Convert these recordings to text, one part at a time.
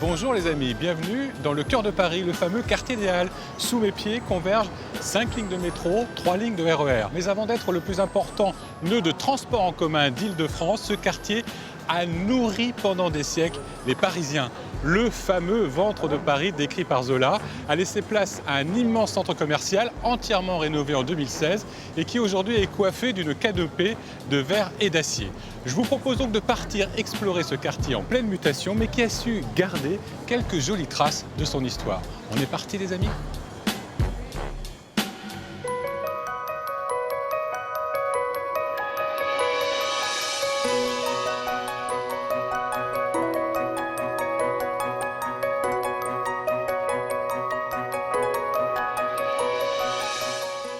Bonjour les amis, bienvenue dans le cœur de Paris, le fameux quartier des Halles. Sous mes pieds convergent 5 lignes de métro, 3 lignes de RER. Mais avant d'être le plus important nœud de transport en commun d'Île-de-France, ce quartier a nourri pendant des siècles les Parisiens. Le fameux ventre de Paris décrit par Zola a laissé place à un immense centre commercial entièrement rénové en 2016 et qui aujourd'hui est coiffé d'une canopée de verre et d'acier. Je vous propose donc de partir explorer ce quartier en pleine mutation mais qui a su garder quelques jolies traces de son histoire. On est parti les amis ?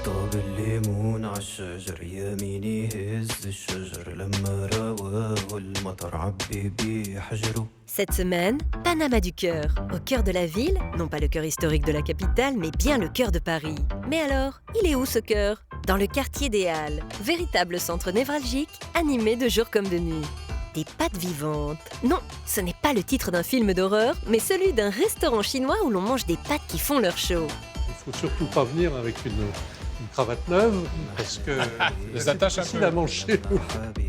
طاب الليمون عالشجر يميني هز الشجر لما رواه المطر عبي بحجره. Cette semaine, Panama du cœur. Au cœur de la ville, non pas le cœur historique de la capitale, mais bien le cœur de Paris. Mais alors, il est où ce cœur ? Dans le quartier des Halles, véritable centre névralgique, animé de jour comme de nuit. Des pâtes vivantes. Non, ce n'est pas le titre d'un film d'horreur, mais celui d'un restaurant chinois où l'on mange des pâtes qui font leur show. Il ne faut surtout pas venir avec une cravate neuve, parce que Les attaches un difficile peu. à manger.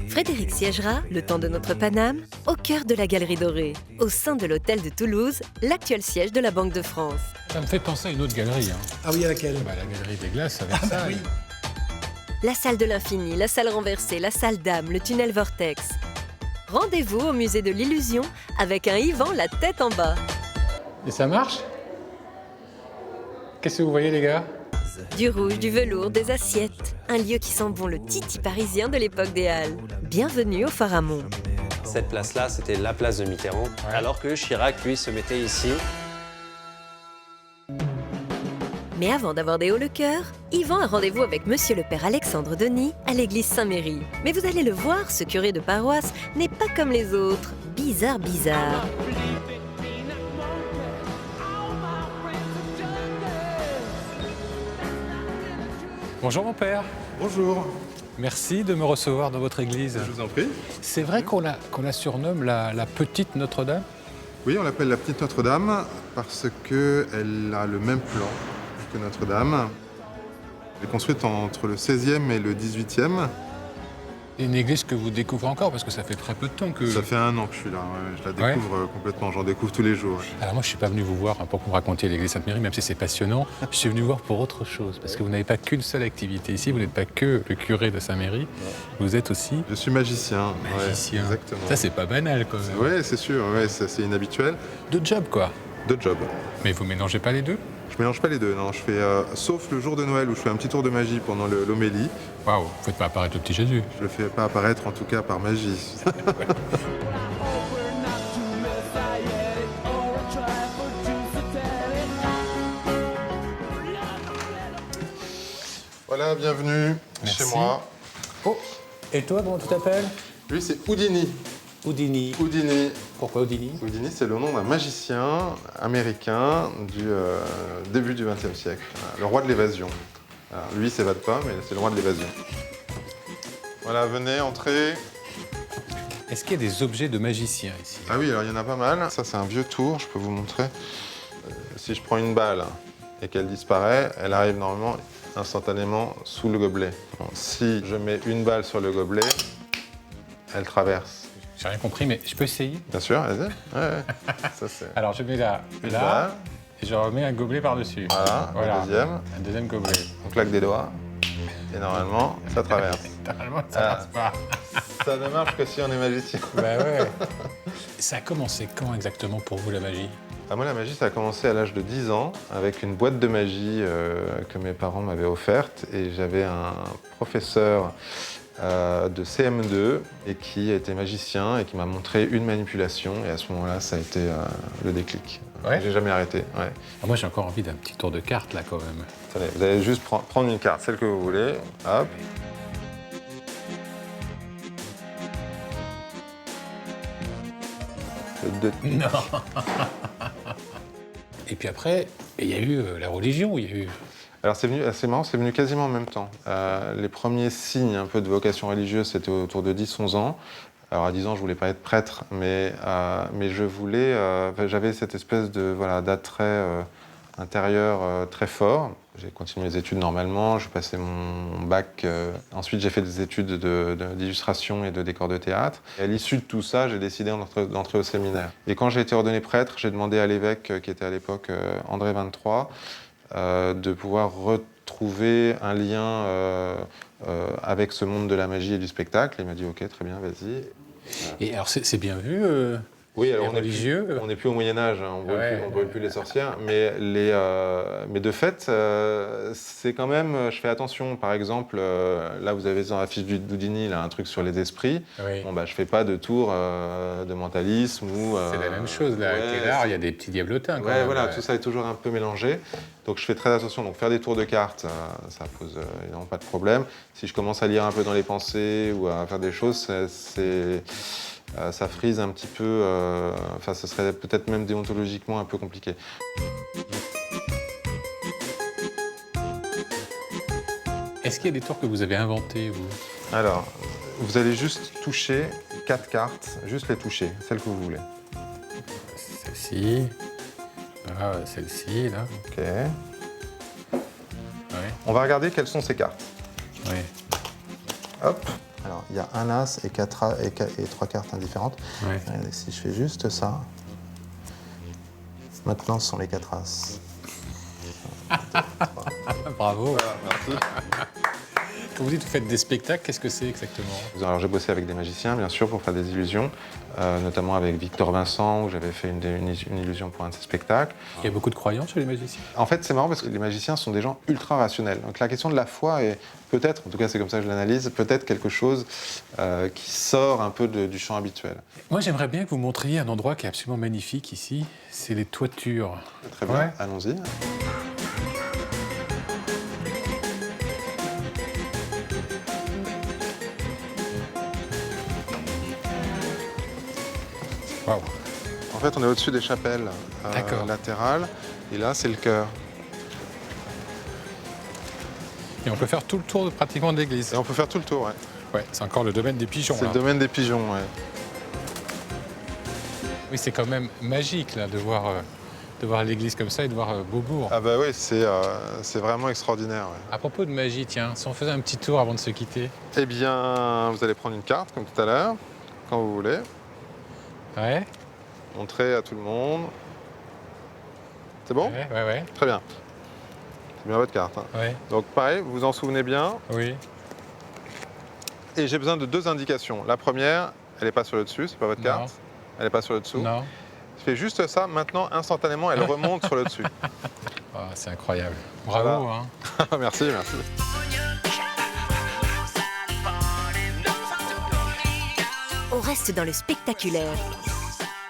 Frédéric siégera, le temps de notre Paname, au cœur de la Galerie Dorée, au sein de l'hôtel de Toulouse, l'actuel siège de la Banque de France. Ça me fait penser à une autre galerie. Ah oui, à laquelle? La galerie des glaces avec ça. oui. La salle de l'infini, la salle renversée, la salle d'âme, le tunnel vortex. Rendez-vous au musée de l'illusion avec un Yvan la tête en bas. Et ça marche ? Qu'est-ce que vous voyez les gars ? Du rouge, du velours, des assiettes. Un lieu qui sent bon le titi parisien de l'époque des Halles. Bienvenue au Pharamond. Cette place-là, c'était la place de Mitterrand, alors que Chirac, lui, se mettait ici. Mais avant d'avoir des hauts le cœur, Yvan a rendez-vous avec Monsieur le Père Alexandre Denis à l'église Saint-Méry. Mais vous allez le voir, ce curé de paroisse n'est pas comme les autres. Bizarre. Bonjour mon père. Bonjour. Merci de me recevoir dans votre église. Je vous en prie. C'est vrai qu'on la surnomme la petite Notre-Dame ? Oui, on l'appelle la petite Notre-Dame parce qu'elle a le même plan que Notre-Dame. Elle est construite entre le 16e et le 18e. Une église que vous découvrez encore parce que ça fait très peu de temps que... Ça fait 1 an que je suis là, ouais, je la découvre complètement, j'en découvre tous les jours. Alors moi je ne suis pas venu vous voir pour que vous me racontiez l'église Sainte-Méry, même si c'est passionnant. Je suis venu vous voir pour autre chose, parce que vous n'avez pas qu'une seule activité ici, vous n'êtes pas que le curé de Saint-Méry, vous êtes aussi... Je suis magicien. Magicien. Ouais, exactement. Ça c'est pas banal quand même. Oui, c'est sûr, ouais, c'est assez inhabituel. De job quoi. De job. Mais vous mélangez pas les deux ? Je mélange pas les deux, non. Je fais, sauf le jour de Noël où je fais un petit tour de magie pendant l'homélie. Waouh, vous faites pas apparaître le petit Jésus. Je le fais pas apparaître, en tout cas, par magie. Voilà, bienvenue Merci. chez moi. Oh, et toi comment tu t'appelles ? Lui, c'est Houdini. Houdini. Houdini. Pourquoi Houdini ? Houdini, c'est le nom d'un magicien américain du début du XXe siècle. Le roi de l'évasion. Alors, lui, il s'évade pas, mais c'est le roi de l'évasion. Voilà, venez, entrez. Est-ce qu'il y a des objets de magicien ici ? Ah oui, alors il y en a pas mal. Ça, c'est un vieux tour, je peux vous montrer. Si je prends une balle et qu'elle disparaît, elle arrive normalement instantanément sous le gobelet. Bon, si je mets une balle sur le gobelet, elle traverse. J'ai rien compris, mais je peux essayer ? Bien sûr, vas-y. Ouais. Ça, c'est Alors je mets là, une balle. et je remets un gobelet par-dessus. Voilà, le deuxième. Un deuxième gobelet. On claque des doigts. Et normalement, ça traverse. Normalement, ça Ah. passe pas. Ça ne marche que si on est magicien. Bah ouais. Ça a commencé quand exactement pour vous la magie ? Ah, moi, la magie, ça a commencé à l'âge de 10 ans avec une boîte de magie que mes parents m'avaient offerte. Et j'avais un professeur de CM2 et qui était magicien et qui m'a montré une manipulation. Et à ce moment-là, ça a été le déclic. Ouais. J'ai jamais arrêté. Ouais. Alors moi j'ai encore envie d'un petit tour de carte là quand même. Attendez, vous allez juste prendre une carte, celle que vous voulez. Hop. Non. Et puis après, il y a eu la religion, il y a eu... Alors c'est marrant, c'est venu quasiment en même temps. Les premiers signes un peu de vocation religieuse, c'était autour de 10-11 ans. Alors à 10 ans, je voulais pas être prêtre, mais je voulais, j'avais cette espèce de d'attrait intérieur très fort. J'ai continué les études normalement, j'ai passé mon bac. Ensuite, j'ai fait des études d'illustration et de décor de théâtre. Et à l'issue de tout ça, j'ai décidé d'entrer au séminaire. Et quand j'ai été ordonné prêtre, j'ai demandé à l'évêque, qui était à l'époque André 23, de pouvoir retrouver un lien avec ce monde de la magie et du spectacle. Il m'a dit « Ok, très bien, vas-y ». Et alors, c'est bien vu Oui, alors les religieux. on n'est plus au Moyen-Âge, hein, on ne brûle plus les sorcières, mais de fait, c'est quand même, je fais attention. Par exemple, là vous avez dans la fiche d'Houdini là, un truc sur les esprits. Oui. Bon, bah, je ne fais pas de tour de mentalisme. C'est la même chose, là, avec les lards, il y a des petits diablotins. Quand même, voilà, tout ça est toujours un peu mélangé. Donc je fais très attention. Donc faire des tours de cartes, ça pose évidemment pas de problème. Si je commence à lire un peu dans les pensées ou à faire des choses, ça frise un petit peu, ce serait peut-être même déontologiquement un peu compliqué. Est-ce qu'il y a des tours que vous avez inventés, vous? Alors, vous allez juste toucher 4 cartes, juste les toucher, celles que vous voulez. Celle-ci, là, celle-ci, là. Ok. Ouais. On va regarder quelles sont ces cartes. Oui. Hop. Alors, il y a un as et 3 cartes indifférentes. Ouais. Regardez, si je fais juste ça, maintenant ce sont les 4 as. Bravo. Voilà, merci. Quand vous dites que vous faites des spectacles, qu'est-ce que c'est exactement? Alors, j'ai bossé avec des magiciens, bien sûr, pour faire des illusions, notamment avec Victor Vincent, où j'avais fait une illusion pour un de ses spectacles. Il y a beaucoup de croyants chez les magiciens? En fait, c'est marrant parce que les magiciens sont des gens ultra rationnels. Donc la question de la foi est peut-être, en tout cas c'est comme ça que je l'analyse, peut-être quelque chose qui sort un peu du champ habituel. Moi, j'aimerais bien que vous montriez un endroit qui est absolument magnifique ici. C'est les toitures. Très bien, Ouais. allons-y. Waouh. En fait, on est au-dessus des chapelles latérales, et là, c'est le chœur. Et on peut faire tout le tour pratiquement de l'église. Et on peut faire tout le tour, ouais. Ouais, c'est encore le domaine des pigeons. C'est là. le domaine des pigeons, ouais. Oui, c'est quand même magique là, de voir l'église comme ça et de voir Beaubourg. Ah bah oui, c'est vraiment extraordinaire, ouais. À propos de magie, tiens, si on faisait un petit tour avant de se quitter. Eh bien, vous allez prendre une carte, comme tout à l'heure, quand vous voulez. Ouais. Montrer à tout le monde. C'est bon? Ouais. Très bien. C'est bien votre carte, hein. Ouais. Donc pareil, vous vous en souvenez bien. Oui. Et j'ai besoin de 2 indications. La première, elle n'est pas sur le dessus, c'est pas votre carte. Elle n'est pas sur le dessous. Non. Je fais juste ça, maintenant, instantanément, elle remonte sur le dessus. Ah, c'est incroyable. Bravo. Voilà. Hein. Merci, merci. On reste dans le spectaculaire.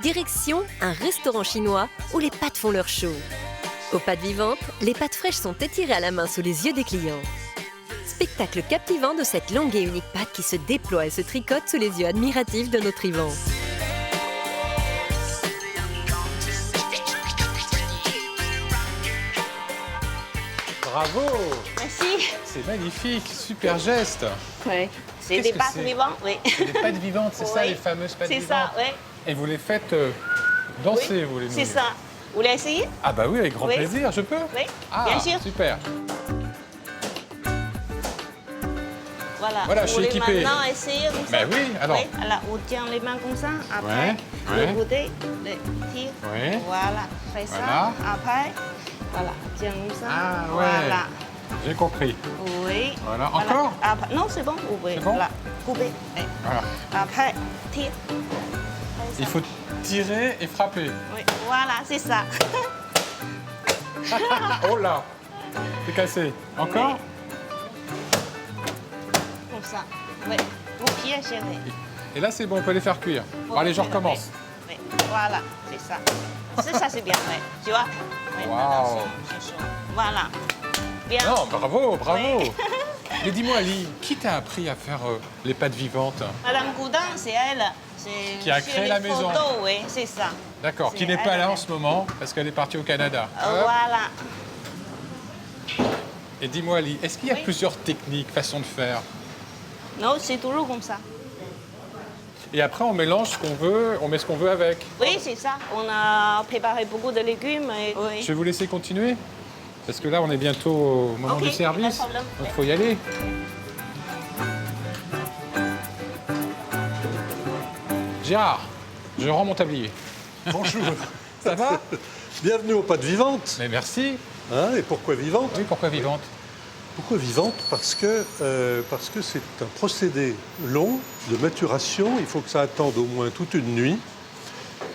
Direction un restaurant chinois où les pâtes font leur show. Aux pâtes vivantes, les pâtes fraîches sont étirées à la main sous les yeux des clients. Spectacle captivant de cette longue et unique pâte qui se déploie et se tricote sous les yeux admiratifs de nos trivants. Bravo. Merci. C'est magnifique, super geste. Oui. C'est Qu'est-ce des que pâtes c'est? vivantes, oui. C'est des pâtes vivantes, c'est ça Oui. les fameuses pâtes C'est vivantes? ça, oui. Et vous les faites danser, Oui, vous les c'est nouilles? ça. Vous voulez essayer? Ah bah oui, avec grand Oui. plaisir, je peux? Oui, Ah, bien sûr. super. Voilà. Voilà, je vous suis voulez équipé. maintenant essayer comme ça? Ben oui, alors. Oui, alors vous tiens les mains comme ça. Après, Ouais, vous ouais. écoutez, le tir. Oui. Voilà, fais ça. Voilà. Après, voilà, tiens comme ça. Ah, ouais. Voilà. J'ai compris. Oui. Voilà, encore? Après, non, c'est bon, vous pouvez. C'est bon? Voilà, couper. Oui. Voilà. Après, tire. Il faut tirer et frapper. Oui, voilà, c'est ça. Oh là, c'est cassé. Encore? Comme ça. Oui. Vos pieds, chérie. Et là, c'est bon, on peut les faire cuire. Bon, allez, je recommence. Oui, voilà, c'est ça. C'est ça, c'est bien, oui. Tu vois? Oui, Wow. maintenant, c'est chaud. Voilà. Bien. Non, bravo, bravo. Oui. Mais dis-moi, Ali, qui t'a appris à faire les pâtes vivantes? Madame Goudin, c'est elle. Qui a sur créé les la maison. photos, oui, c'est ça. D'accord, qui C'est n'est pas elle. là en ce moment parce qu'elle est partie au Canada. Voilà. Et dis-moi, Ali, est-ce qu'il y a Oui. plusieurs techniques, façons de faire? Non, c'est toujours comme ça. Et après, on mélange ce qu'on veut, on met ce qu'on veut avec. Oui, c'est ça. On a préparé beaucoup de légumes. Et... Oui. Je vais vous laisser continuer. Parce que là, on est bientôt au moment Ok, du service. pas de problème. Donc, il faut y aller. Gérard, je rends mon tablier. Bonjour. Ça va? Bienvenue aux pâtes vivantes. Mais merci. Hein, et pourquoi vivantes? Oui, pourquoi vivante? Pourquoi vivantes? Parce que c'est un procédé long de maturation. Il faut que ça attende au moins toute une nuit,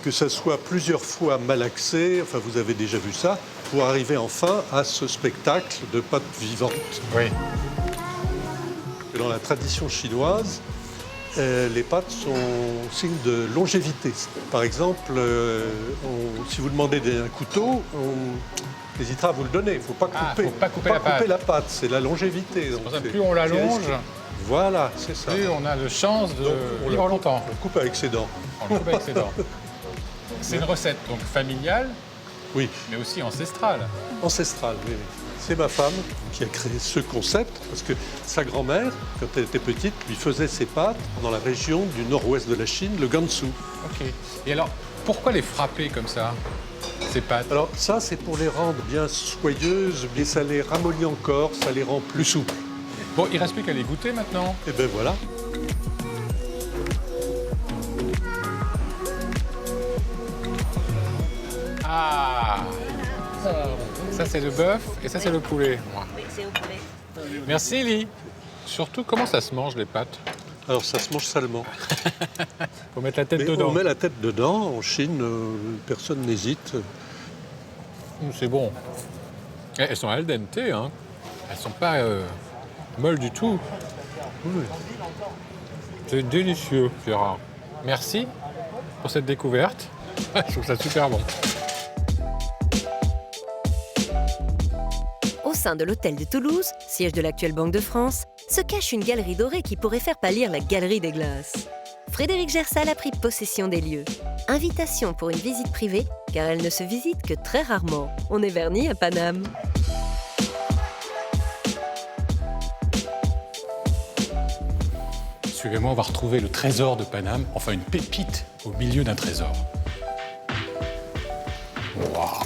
que ça soit plusieurs fois malaxé, enfin vous avez déjà vu ça, pour arriver enfin à ce spectacle de pâtes vivantes. Oui. Et dans la tradition chinoise, les pâtes sont signe de longévité. Par exemple, si vous demandez un couteau, on hésitera à vous le donner. Il ne faut pas couper, faut pas couper la pâte. C'est la longévité. C'est pour ça que plus on l'allonge, voilà, c'est ça. plus on a de chance de on vivre longtemps. On le coupe avec ses dents. On le coupe avec ses dents. C'est une recette donc familiale, Oui, mais aussi ancestrale. ancestrale, oui. C'est ma femme qui a créé ce concept, parce que sa grand-mère, quand elle était petite, lui faisait ses pâtes dans la région du nord-ouest de la Chine, le Gansu. Ok. Et alors, pourquoi les frapper comme ça, ces pâtes? Alors ça, c'est pour les rendre bien soyeuses, mais ça les ramollit encore, ça les rend plus souples. Bon, il reste plus qu'à les goûter maintenant. Et ben voilà. Ah, ça c'est le bœuf et ça c'est le poulet. Oui, c'est au poulet. Merci Ellie. Surtout, comment ça se mange les pâtes? Alors ça se mange salement. Faut mettre la tête Mais dedans. on met la tête dedans. En Chine, personne n'hésite. C'est bon. Et elles sont al dente, hein. Elles sont pas molles du tout. Oui. C'est délicieux, Gérard. Merci pour cette découverte. Je trouve ça super bon. Au sein de l'hôtel de Toulouse, siège de l'actuelle Banque de France, se cache une galerie dorée qui pourrait faire pâlir la Galerie des Glaces. Frédéric Gersal a pris possession des lieux. Invitation pour une visite privée, car elle ne se visite que très rarement. On est vernis à Paname. Suivez-moi, on va retrouver le trésor de Paname, enfin une pépite au milieu d'un trésor. Waouh!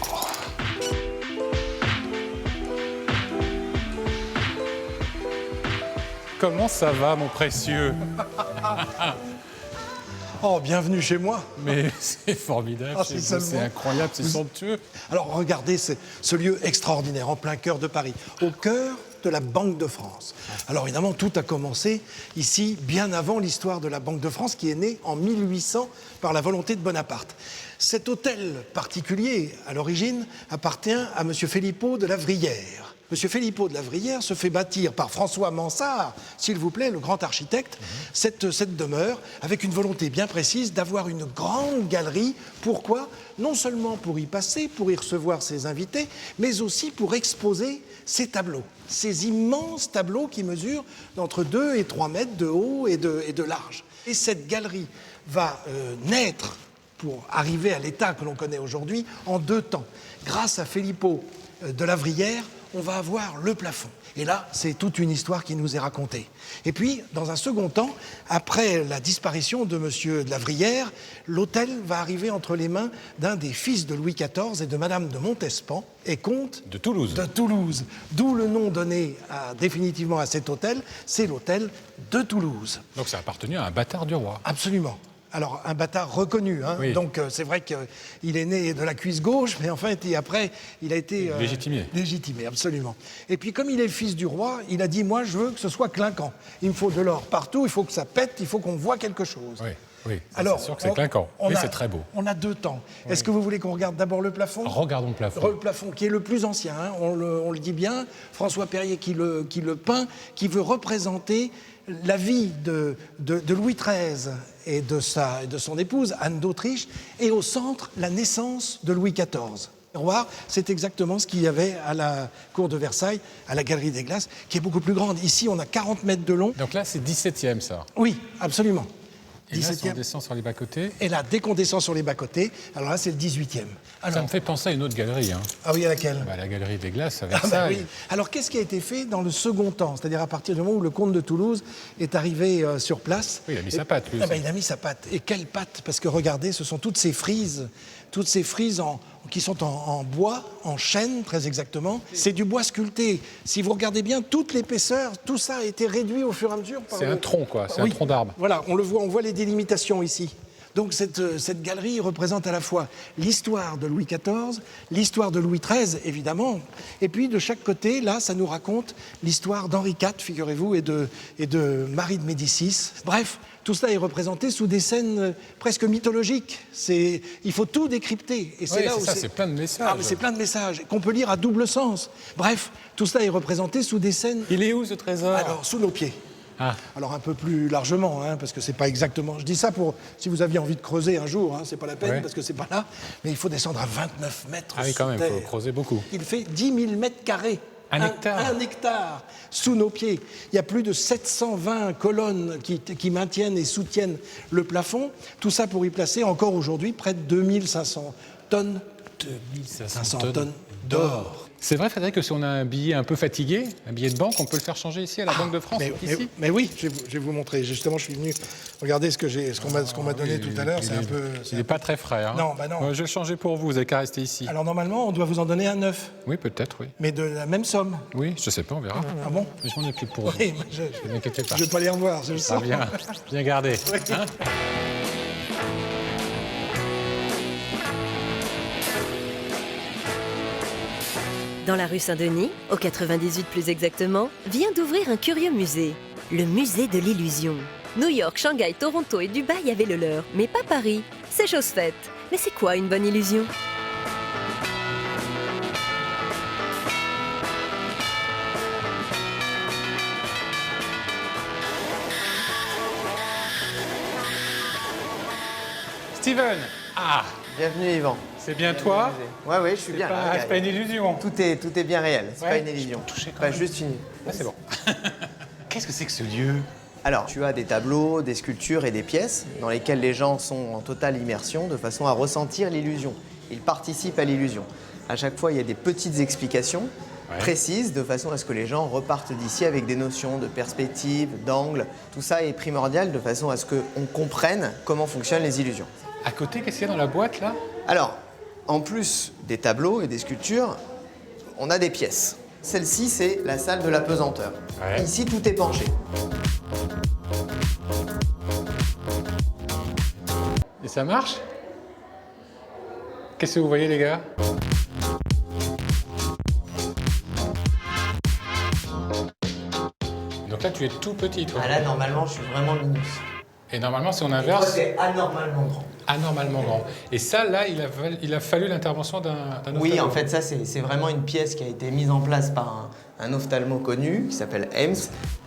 Comment ça va, mon précieux? Oh, bienvenue chez moi. Mais c'est formidable, Ah, chez c'est vous, c'est seulement- incroyable, c'est somptueux. Alors regardez ce lieu extraordinaire en plein cœur de Paris, au cœur de la Banque de France. Alors évidemment, tout a commencé ici bien avant l'histoire de la Banque de France qui est née en 1800 par la volonté de Bonaparte. Cet hôtel particulier, à l'origine, appartient à M. Filippo de la Vrillière. M. Filippo de la Vrillière se fait bâtir par François Mansart, s'il vous plaît, le grand architecte, cette demeure avec une volonté bien précise d'avoir une grande galerie. Pourquoi? Non seulement pour y passer, pour y recevoir ses invités, mais aussi pour exposer ses tableaux. Ces immenses tableaux qui mesurent d'entre 2 et 3 mètres de haut et de large. Et cette galerie va naître, pour arriver à l'état que l'on connaît aujourd'hui, en 2 temps. Grâce à Filippo de la Vrillière, on va avoir le plafond. Et là, c'est toute une histoire qui nous est racontée. Et puis, dans un second temps, après la disparition de M. de la Vrillière, l'hôtel va arriver entre les mains d'un des fils de Louis XIV et de Madame de Montespan, et comte De Toulouse. de Toulouse. D'où le nom donné définitivement à cet hôtel, c'est l'hôtel de Toulouse. Donc ça a appartenu à un bâtard du roi. Absolument. Alors, un bâtard reconnu, hein. Oui. Donc c'est vrai qu'il est né de la cuisse gauche, mais enfin, après, il a été... Légitimé. Légitimé, absolument. Et puis, comme il est le fils du roi, il a dit, moi, je veux que ce soit clinquant. Il me faut de l'or partout, il faut que ça pète, il faut qu'on voit quelque chose. Oui, oui. Alors, C'est sûr que c'est clinquant. Mais c'est très beau. On a 2 temps. Est-ce que vous voulez qu'on regarde d'abord le plafond? Regardons le plafond. Le plafond, qui est le plus ancien, hein, on le dit bien, François Perrier qui le peint, qui veut représenter la vie de Louis XIII et de son épouse, Anne d'Autriche, et au centre, la naissance de Louis XIV. Miroir, c'est exactement ce qu'il y avait à la cour de Versailles, à la Galerie des Glaces, qui est beaucoup plus grande. Ici, on a 40 mètres de long. Donc là, c'est 17e, ça. Oui, absolument. Et là, si on 17e. descend sur les bas-côtés, Et là, dès qu'on descend sur les bas-côtés, alors là, c'est le 18e. Alors, ça me fait penser à une autre galerie. Hein. ah oui, à laquelle? La galerie des glaces à Ah bah Versailles. oui. Alors, qu'est-ce qui a été fait dans le second temps? C'est-à-dire à partir du moment où le comte de Toulouse est arrivé sur place. Oui, il a mis sa patte, lui Ah bah, aussi. il a mis sa patte. Et quelle patte? Parce que regardez, ce sont toutes ces frises qui sont en bois, en chêne, très exactement. C'est du bois sculpté. Si vous regardez bien, toute l'épaisseur, tout ça a été réduit au fur et à mesure. C'est un tronc, quoi. C'est Oui. un tronc d'arbre. Voilà, on voit les délimitations ici. Donc cette galerie représente à la fois l'histoire de Louis XIV, l'histoire de Louis XIII, évidemment, et puis de chaque côté, là, ça nous raconte l'histoire d'Henri IV, figurez-vous, et de Marie de Médicis. Bref, tout cela est représenté sous des scènes presque mythologiques. Il faut tout décrypter. Et Oui, là c'est où ça, c'est plein de messages. Ah, mais c'est plein de messages qu'on peut lire à double sens. Bref, tout cela est représenté sous des scènes... Il est où, ce trésor? Alors, sous nos pieds. Ah. Alors un peu plus largement, hein, parce que c'est pas exactement. Je dis ça pour si vous aviez envie de creuser un jour, hein, c'est pas la peine Ouais. parce que c'est pas là. Mais il faut descendre à 29 mètres. Ah oui, sous quand même, il faut terre. creuser beaucoup. Il fait 10 000 mètres carrés. Un hectare. Un hectare sous nos pieds. Il y a plus de 720 colonnes qui maintiennent et soutiennent le plafond. Tout ça pour y placer encore aujourd'hui près de 2500 tonnes. 2500 tonnes d'or. C'est vrai, Frédéric, que si on a un billet un peu fatigué, un billet de banque, on peut le faire changer ici à la Banque de France, ici. Mais oui, je vais vous montrer. Justement, je suis venu regarder ce qu'on m'a donné tout à l'heure. C'est un peu. Il n'est pas très frais. Hein. Non, bah non. Je vais le changer pour vous, vous n'avez qu'à rester ici. Alors normalement, on doit vous en donner un neuf, Oui, peut-être, oui. mais de la même somme. Oui, je sais pas, on verra. Ah bon? Mais je m'en occupe pour vous. Oui, mais Ne vous inquiétez pas. je vais pas les revoir, je le Ah, sens. bien gardé. Hein. Dans la rue Saint-Denis, au 98 plus exactement, vient d'ouvrir un curieux musée, le musée de l'illusion. New York, Shanghai, Toronto et Dubaï avaient le leur, mais pas Paris. C'est chose faite. Mais c'est quoi une bonne illusion? Steven. Ah, Bienvenue Yvan. c'est bien toi? Ouais, ouais, je suis bien là. C'est pas une illusion. Tout est bien réel, c'est Ouais, pas une je peux illusion. toucher quand Pas même. juste une. Ah, c'est bon. Qu'est-ce que c'est que ce lieu? Alors, tu as des tableaux, des sculptures et des pièces dans lesquelles les gens sont en totale immersion de façon à ressentir l'illusion. Ils participent à l'illusion. À chaque fois, il y a des petites explications précises de façon à ce que les gens repartent d'ici avec des notions de perspective, d'angle. Tout ça est primordial de façon à ce qu'on comprenne comment fonctionnent les illusions. À côté, qu'est-ce qu'il y a dans la boîte, là? Alors, en plus des tableaux et des sculptures, on a des pièces. Celle-ci, c'est la salle de la pesanteur. Ouais. Ici, tout est penché. Et ça marche? Qu'est-ce que vous voyez, les gars? Donc là, tu es tout petit, toi. Ah là, normalement, je suis vraiment minus. Et normalement, si on Et toi, inverse, c'est anormalement grand. anormalement grand. Et ça, là, il a fallu l'intervention d'un Oui, ophtalmo. en fait, ça, c'est vraiment une pièce qui a été mise en place par un ophtalmo connu qui s'appelle Ames.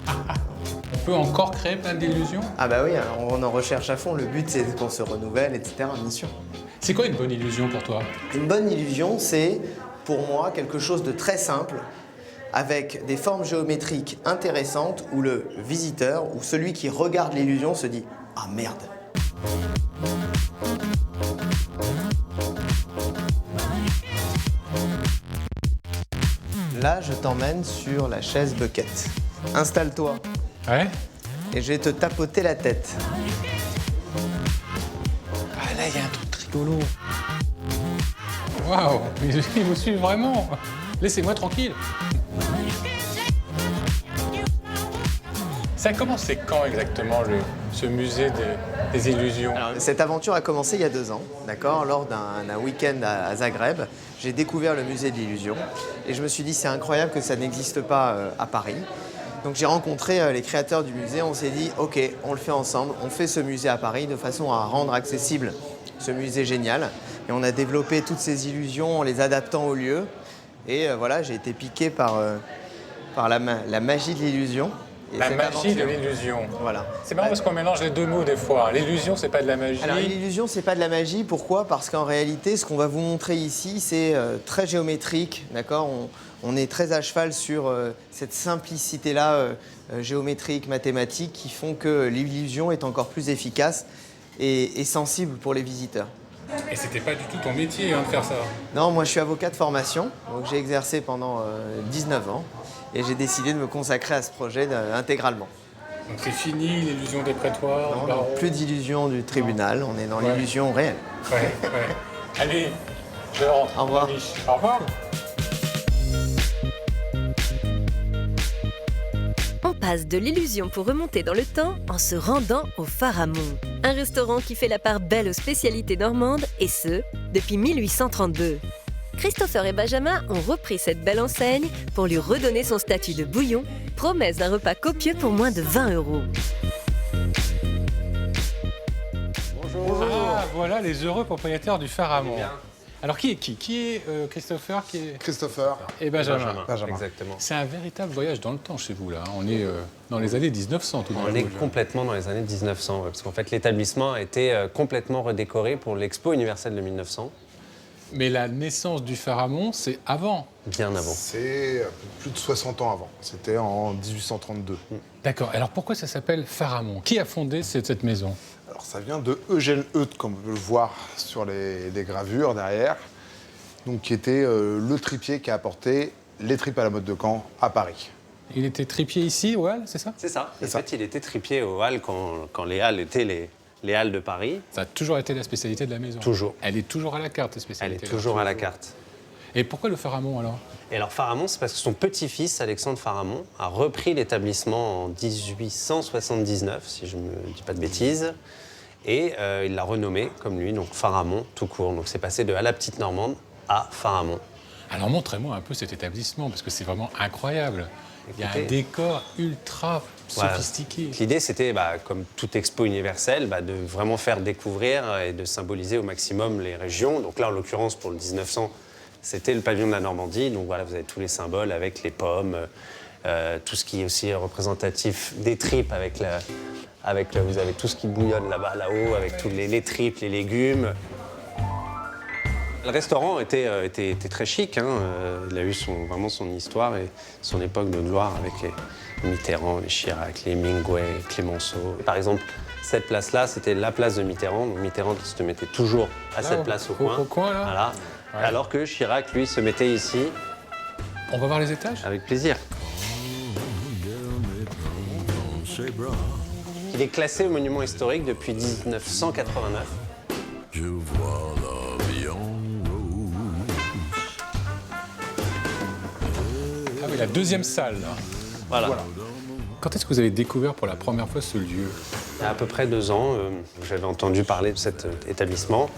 On peut encore créer plein d'illusions? Ah bah oui, alors on en recherche à fond. Le but, c'est qu'on se renouvelle, etc., bien sûr. C'est quoi une bonne illusion pour toi? Une bonne illusion, c'est, pour moi, quelque chose de très simple, avec des formes géométriques intéressantes où le visiteur ou celui qui regarde l'illusion se dit « Ah merde !» Là, je t'emmène sur la chaise bucket. Installe-toi Ouais? et je vais te tapoter la tête. Ah, là, il y a un truc rigolo. Waouh! Il vous suit vraiment! Laissez-moi tranquille! Ça a commencé quand exactement, ce musée des illusions? Alors, cette aventure a commencé il y a 2 ans, d'accord, lors d'un week-end à Zagreb. J'ai découvert le musée de l'illusion et je me suis dit c'est incroyable que ça n'existe pas à Paris. Donc j'ai rencontré les créateurs du musée, on s'est dit ok, on le fait ensemble, on fait ce musée à Paris de façon à rendre accessible ce musée génial. Et on a développé toutes ces illusions en les adaptant au lieu. Et voilà, j'ai été piqué par la magie de l'illusion. Et La cette magie de aventure. l'illusion. Voilà. C'est marrant parce qu'on mélange les deux mots des fois. L'illusion, c'est pas de la magie. Alors l'illusion, c'est pas de la magie. Pourquoi? Parce qu'en réalité, ce qu'on va vous montrer ici, c'est très géométrique, d'accord? On est très à cheval sur cette simplicité-là géométrique, mathématique, qui font que l'illusion est encore plus efficace et sensible pour les visiteurs. Et c'était pas du tout ton métier de faire ça. Non, moi je suis avocat de formation, donc j'ai exercé pendant 19 ans et j'ai décidé de me consacrer à ce projet intégralement. Donc c'est fini l'illusion des prétoires, Non, du barreau. plus d'illusion du tribunal, on est dans l'illusion réelle. Ouais. Allez, je rentre. Au revoir. Au revoir. On passe de l'illusion pour remonter dans le temps en se rendant au Pharamond, un restaurant qui fait la part belle aux spécialités normandes, et ce, depuis 1832. Christopher et Benjamin ont repris cette belle enseigne pour lui redonner son statut de bouillon, promesse d'un repas copieux pour moins de 20 €. Ah, voilà les heureux propriétaires du Pharamond. Alors qui est qui? Qui est Christopher? Qui est... Christopher. Et Benjamin. Exactement. C'est un véritable voyage dans le temps chez vous, là. On est dans les années 1900, tout d'un On est coup. complètement dans les années 1900, parce qu'en fait, l'établissement a été complètement redécoré pour l'Expo universelle de 1900, Mais la naissance du Pharamond, c'est avant. bien avant. C'est plus de 60 ans avant. C'était en 1832. D'accord. Alors pourquoi ça s'appelle Pharamond? Qui a fondé cette maison? Alors ça vient de Eugène Eudes, comme on peut le voir sur les gravures derrière, donc qui était le tripier qui a apporté les tripes à la mode de Caen à Paris. Il était tripier ici, ouais, c'est ça? C'est ça. En ça. fait, il était tripier aux Halles quand les Halles étaient les Halles de Paris. Ça a toujours été la spécialité de la maison. Toujours. Elle est toujours à la carte, cette Elle spécialité. est toujours à la carte. Et pourquoi le Pharamond, alors? Et alors Pharamond, c'est parce que son petit-fils, Alexandre Pharamond, a repris l'établissement en 1879, si je ne me dis pas de bêtises, et il l'a renommé comme lui, donc Pharamond tout court. Donc c'est passé de à la Petite Normande à Pharamond. Alors montrez-moi un peu cet établissement, parce que c'est vraiment incroyable. Il y a un Écoutez. décor ultra Voilà. sophistiqué. L'idée, c'était, comme toute expo universelle, de vraiment faire découvrir et de symboliser au maximum les régions. Donc là, en l'occurrence, pour le 1900, c'était le pavillon de la Normandie. Donc voilà, vous avez tous les symboles avec les pommes, tout ce qui est aussi représentatif des tripes, vous avez tout ce qui bouillonne là-bas, là-haut, avec tous les tripes, les légumes. Le restaurant était très chic, hein. Il a eu vraiment son histoire et son époque de gloire avec les Mitterrand, les Chirac, les Hemingway, Clémenceau. Par exemple, cette place-là, c'était la place de Mitterrand. Donc Mitterrand se mettait toujours à Là, cette place au coin. Au coin, là. Voilà. Ouais. Alors que Chirac, lui, se mettait ici, On va voir les étages? avec plaisir. Il est classé au monument historique depuis 1989. Ah oui, la deuxième salle, là. Voilà. Quand est-ce que vous avez découvert pour la première fois ce lieu? Il y a à peu près 2 ans, j'avais entendu parler de cet établissement.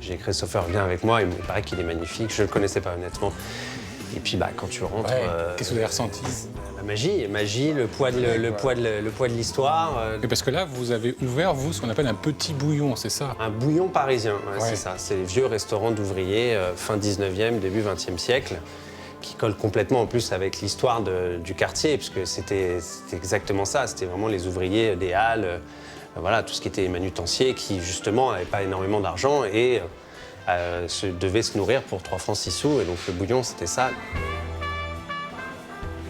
J'ai Christopher vient avec moi, il me paraît qu'il est magnifique, je ne le connaissais pas honnêtement. Et puis quand tu rentres, Ouais. Qu'est-ce que vous avez ressenti? la magie, le poids de l'histoire. Et parce que là, vous avez ouvert, vous, ce qu'on appelle un petit bouillon, c'est ça? Un bouillon parisien, Ouais. c'est ça. C'est les vieux restaurants d'ouvriers, fin 19e, début 20e siècle, qui collent complètement en plus avec l'histoire du quartier, puisque c'était exactement ça. C'était vraiment les ouvriers des Halles, voilà, tout ce qui était manutencier, qui justement n'avaient pas énormément d'argent et devaient se nourrir pour 3 francs 6 sous. Et donc le bouillon, c'était ça.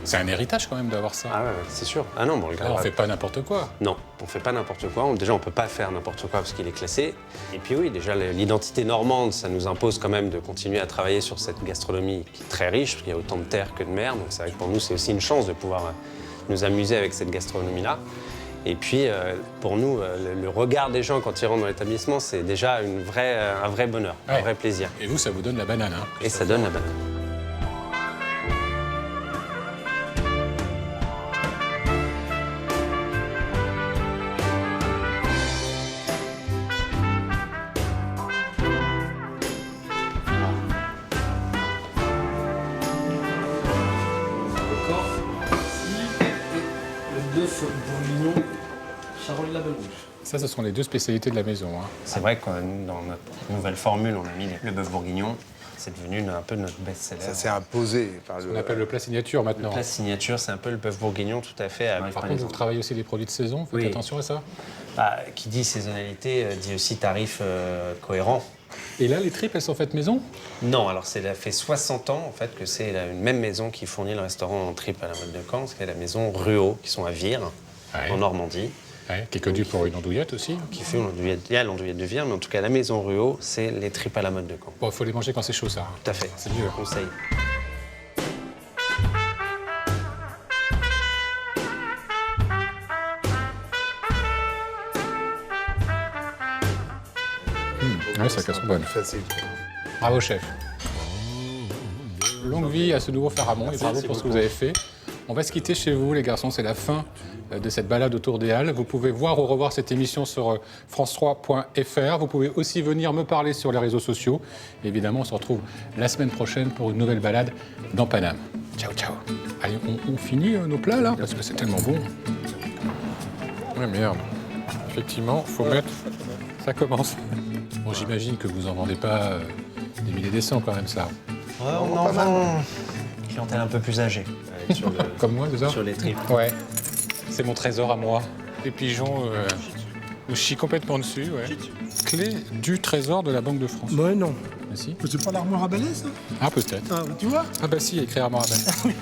C'est un héritage quand même d'avoir ça. Ah ouais, c'est sûr. Ah non, bon, le Là, on fait pas n'importe quoi. Non, on fait pas n'importe quoi. Déjà, on peut pas faire n'importe quoi parce qu'il est classé. Et puis oui, déjà, l'identité normande, ça nous impose quand même de continuer à travailler sur cette gastronomie qui est très riche, parce qu'il y a autant de terre que de mer. Donc c'est vrai que pour nous, c'est aussi une chance de pouvoir nous amuser avec cette gastronomie-là. Et puis, pour nous, le regard des gens quand ils rentrent dans l'établissement, c'est déjà un vrai bonheur, Ouais. un vrai plaisir. Et vous, ça vous donne la banane, hein? Et ça donne la banane. Le bœuf bourguignon, Charolles Label Rouge. Ça, ce sont les deux spécialités de la maison, hein. C'est vrai que nous, dans notre nouvelle formule, on a mis le bœuf bourguignon. C'est devenu un peu notre best-seller. Ça s'est imposé. Par On appelle le plat signature Le maintenant. plat signature, c'est un peu le bœuf bourguignon, tout à fait. Par contre, vous travaillez aussi des produits de saison, faites Oui. attention à ça. Bah, qui dit saisonnalité dit aussi tarif cohérent. Et là, les tripes, elles sont faites maison? Non, alors ça fait 60 ans en fait que c'est une même maison qui fournit le restaurant en tripes à la mode de Caen, c'est la maison Ruot, qui sont à Vire, en Normandie. Ouais, qui est connue pour une andouillette aussi. Qui fait l'andouillette, il y a l'andouillette de Vire, mais en tout cas la maison Ruot, c'est les tripes à la mode de Caen. Bon, il faut les manger quand c'est chaud, ça. Tout à fait, C'est mieux. conseil. Ouais, ça casse bonne. Facile. Bravo, chef. Longue vie à ce nouveau Pharamond et bravo pour ce que vous avez fait. On va se quitter chez vous, les garçons. C'est la fin de cette balade autour des Halles. Vous pouvez voir ou revoir cette émission sur france3.fr. Vous pouvez aussi venir me parler sur les réseaux sociaux. Et évidemment, on se retrouve la semaine prochaine pour une nouvelle balade dans Paname. Ciao, ciao. Allez, on finit nos plats, là, parce que c'est tellement bon. Ouais, merde. Effectivement, faut mettre... Ça commence. Bon, j'imagine que vous n'en vendez pas des milliers des cents, quand même, ça. Ouais, on en vend. Clientèle un peu plus âgée. Comme moi, déjà. Sur les tripes. Ouais. C'est mon trésor à moi. Les pigeons, je chie complètement dessus, ouais. Clé du trésor de la Banque de France. Ouais, non. Ah, si. C'est pas l'armoire à balai, ça? Ah, peut-être. Ah, tu vois? Ah, bah si, il y a écrit armoire à balai.